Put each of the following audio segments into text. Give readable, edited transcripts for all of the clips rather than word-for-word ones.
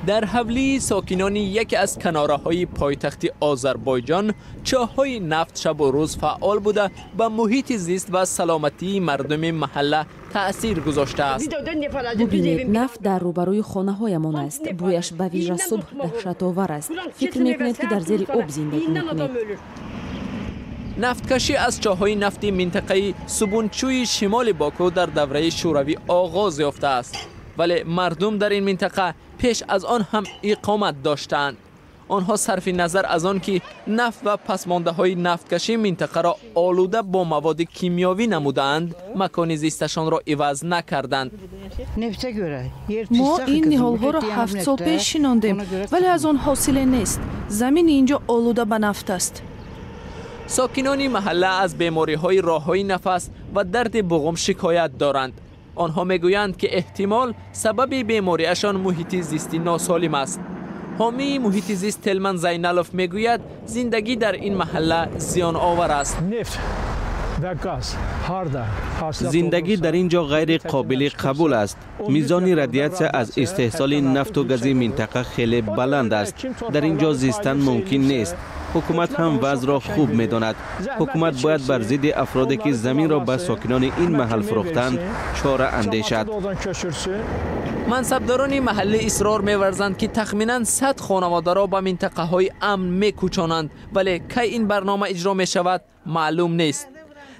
در حولی ساکنان یکی از کناره‌های پایتخت آذربایجان چاه‌های نفت شب و روز فعال بوده و محیط زیست و سلامتی مردم محله تأثیر گذاشته است. ببینید نفت در روبروی خانه‌هایمان است. بویش به ویژه صبح دهشت‌آور است. فکر می‌کنید که در زیر آب زندگی می‌کنید. نفتکشی از چاه‌های نفتی منطقه سبونچوی شمال باکو در دوره شوروی آغاز یافته است. ولی مردم در این منطقه پیش از آن هم اقامت داشتند. آنها صرف نظر از آن که نفت و پسمانده‌های نفتکشی منطقه را آلوده با مواد کیمیاوی نمودند، مکان زیستشان را عوض نکردند. ما این نهال‌ها را 7 سال پیش شناندیم ولی از آن حاصلی نیست. زمین اینجا آلوده به نفت است. ساکنان محله از بیماری‌های راه‌های نفس و درد بغم شکایت دارند. آنها میگویند که احتمال سبب بیماریشان محیط زیستی ناسالم است. حامی محیط زیست تلمن زینالوف میگوید زندگی در این محله زیان آور است. زندگی در اینجا غیر قابل قبول است. میزان رادیاسیون از استحصال نفت و گاز منطقه خیلی بلند است. در اینجا زیستن ممکن نیست. حکومت هم وضع را خوب می‌داند. حکومت باید بر ضد افرادی که زمین را به ساکنان این محل فروختند چاره اندیشد. منصبداران محله اصرار می‌ورزند که تخمیناً 100 خانواده را به منطقه‌های امن می‌کوچانند، ولی کی این برنامه اجرا می‌شود معلوم نیست.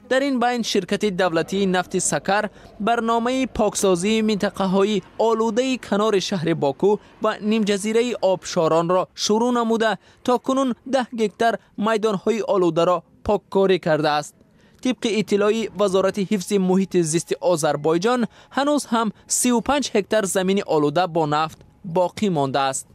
در این بین شرکت دولتی نفت سکر برنامه پاکسازی منطقه‌های آلوده کنار شهر باکو و نیم جزیره آبشاران را شروع نموده تا کنون 10 هکتار میدان‌های آلوده را پاککاری کرده است. طبق اطلاعی وزارت حفظ محیط زیست آذربایجان هنوز هم 35 هکتار زمین آلوده با نفت باقی مانده است.